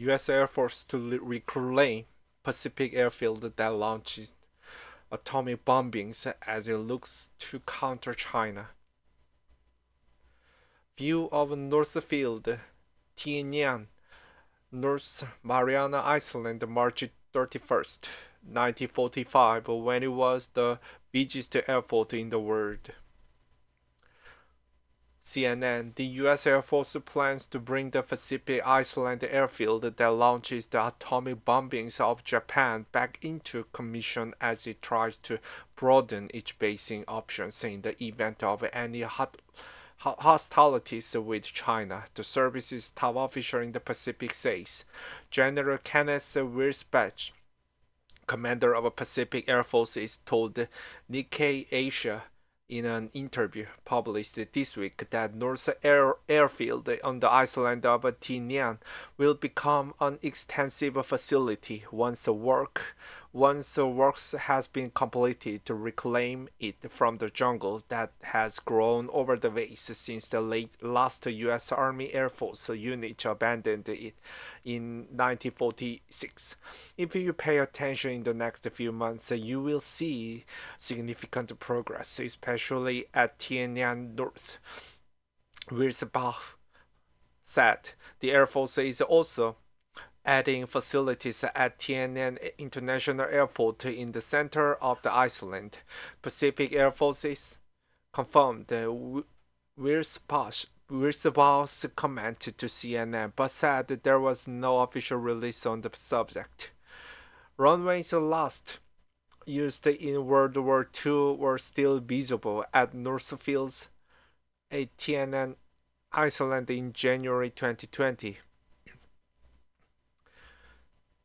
U.S. Air Force to reclaim Pacific airfield that launches atomic bombings as it looks to counter China. View of North Field, Tinian, North Mariana Island, March 31st, 1945, when it was the busiest airport in the world. CNN, the U.S. Air Force plans to bring the Pacific Island airfield that launches the atomic bombings of Japan back into commission as it tries to broaden its basing options in the event of any hostilities with China, the service's top official in the Pacific says. General Kenneth Wiersbach, commander of Pacific Air Forces, told Nikkei Asia in an interview published this week that North Airfield on the island of Tinian will become an extensive facility once works has been completed to reclaim it from the jungle that has grown over the base since the last U.S. Army Air Force unit abandoned it in 1946. If you pay attention in the next few months, you will see significant progress, especially at Tiananmen North. Wirsbach said the Air Force is also adding facilities at Tiananmen International Airport in the center of the island. Pacific Air Forces confirmed Wirsbach's comment to CNN, but said there was no official release on the subject. Runways last used in World War II were still visible at Northfields at Tiananmen Island in January 2020.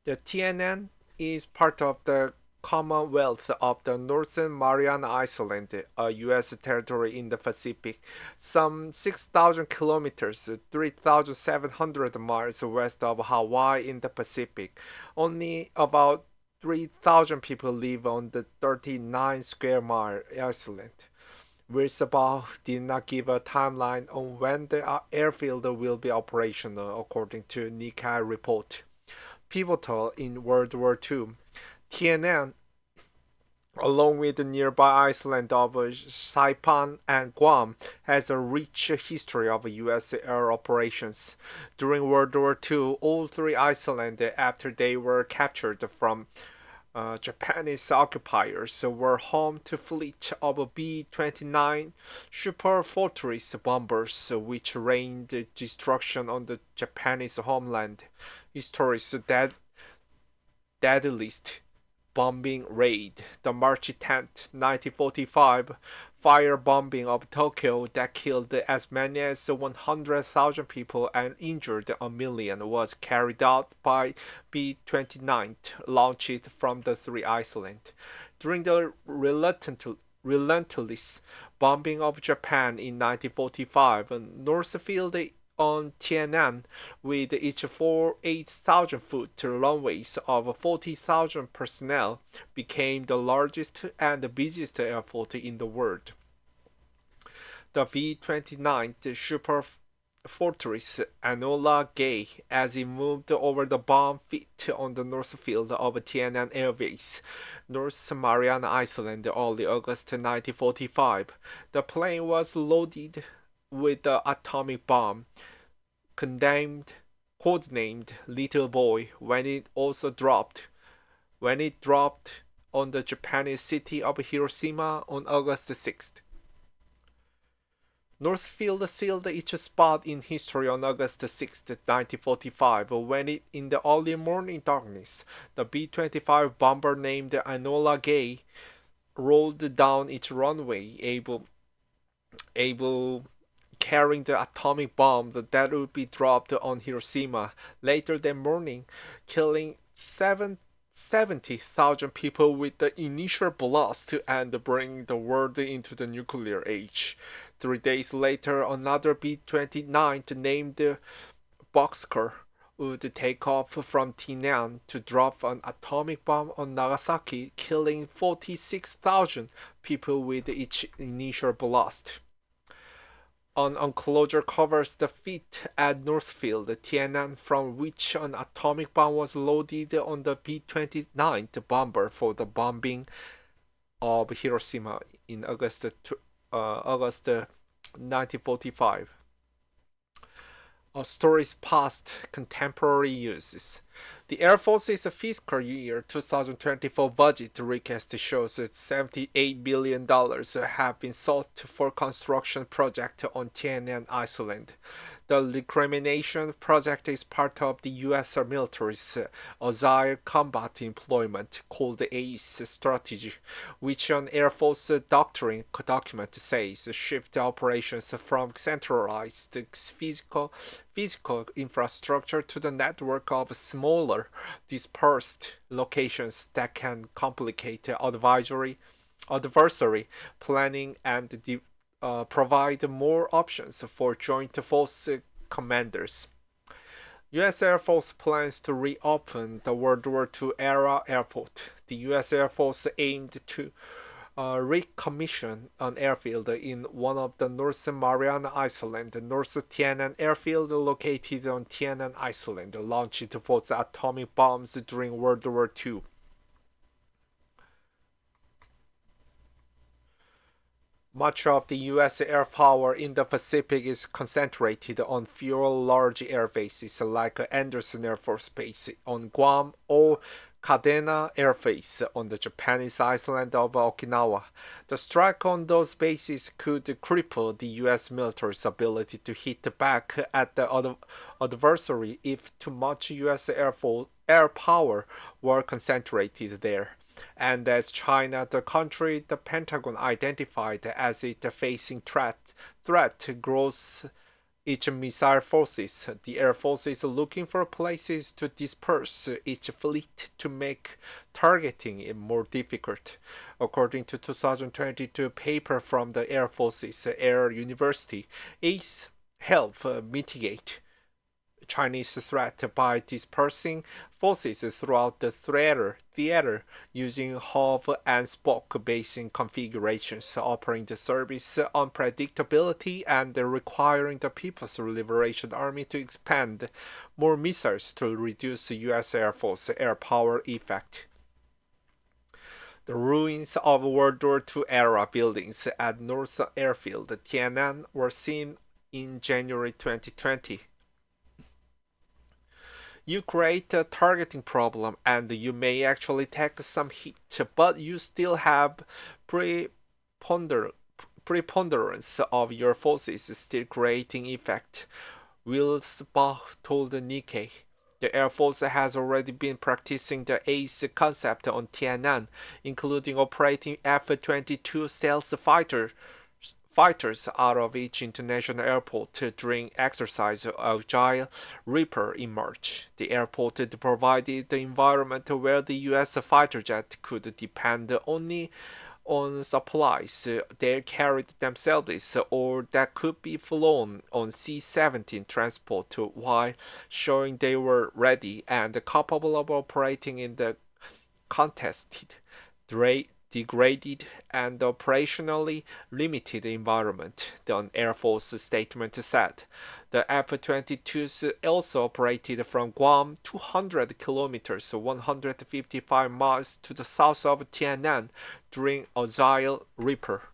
The Tiananmen is part of the Commonwealth of the Northern Mariana Islands, a U.S. territory in the Pacific, some 6,000 kilometers (3,700 miles) west of Hawaii in the Pacific. Only about 3,000 people live on the 39 square mile island. Wirsbach did not give a timeline on when the airfield will be operational, according to Nikkei report. Pivotal in World War II, Tiananmen, along with the nearby island of Saipan and Guam, has a rich history of U.S. air operations. During World War II, all three islands, after they were captured from Japanese occupiers, were home to fleet of B-29 Super Fortress bombers, which rained destruction on the Japanese homeland. Histories deadliest bombing raid, the March 10th, 1945 firebombing of Tokyo that killed as many as 100,000 people and injured a million, was carried out by B-29 launched from the three islands. During the relentless bombing of Japan in 1945, Northfield on Tiananmen, with its 8,000-foot runways of 40,000 personnel, became the largest and busiest airport in the world. The B-29 Super Fortress Enola Gay as it moved over the bomb pit on the north field of Tiananmen Air Base, North Mariana Island, early August 1945. The plane was loaded with the atomic bomb, codenamed Little Boy, when it dropped on the Japanese city of Hiroshima on August 6th. Northfield sealed its spot in history on August 6, 1945, when in the early morning darkness, the B-25 bomber named Enola Gay rolled down its runway, able carrying the atomic bomb that would be dropped on Hiroshima later that morning, killing 70,000 people with the initial blast and bringing the world into the nuclear age. 3 days later, another B-29 named Boxcar would take off from Tinian to drop an atomic bomb on Nagasaki, killing 46,000 people with its initial blast. An enclosure covers the feet at Northfield, Tiannan, from which an atomic bomb was loaded on the B-29 bomber for the bombing of Hiroshima in August 1945. Stories past contemporary uses. The Air Force's fiscal year 2024 budget request shows that $78 billion have been sought for construction project on Tiananmen Island. The recrimination project is part of the U.S. military's Agile Combat Employment, called the ACE strategy, which an Air Force doctrine document says shift operations from centralized physical infrastructure to the network of smaller, dispersed locations that can complicate adversary planning and provide more options for joint force commanders. U.S. Air Force plans to reopen the World War II era airport. The U.S. Air Force aimed to recommission an airfield in one of the North Mariana Islands, North Tiannan Airfield, located on Tiannan Island, launched for the atomic bombs during World War II. Much of the U.S. air power in the Pacific is concentrated on fewer large air bases like Andersen Air Force Base on Guam or Kadena Air Base on the Japanese island of Okinawa. The strike on those bases could cripple the U.S. military's ability to hit back at the adversary if too much U.S. air power were concentrated there. And as China, the country the Pentagon identified as its facing threat grows its missile forces, the Air Force is looking for places to disperse its fleet to make targeting it more difficult. According to 2022 paper from the Air Force's Air University, ACE help mitigate Chinese threat by dispersing forces throughout the theater using hub and spoke basing configurations, offering the service unpredictability and requiring the People's Liberation Army to expand more missiles to reduce U.S. Air Force air power effect. The ruins of World War II era buildings at North Airfield, Tiannan, were seen in January 2020. You create a targeting problem and you may actually take some hit, but you still have preponderance of your forces still creating effect, Wilsbach told Nikkei. The Air Force has already been practicing the ACE concept on Tiannan, including operating F-22 stealth fighters out of each international airport during exercise Agile Reaper in March. The airport provided the environment where the U.S. fighter jet could depend only on supplies they carried themselves or that could be flown on C-17 transport while showing they were ready and capable of operating in the contested, degraded and operationally limited environment, the Air Force statement said. The F-22s also operated from Guam 200 kilometers (155 miles) to the south of Tiannan during Agile Reaper.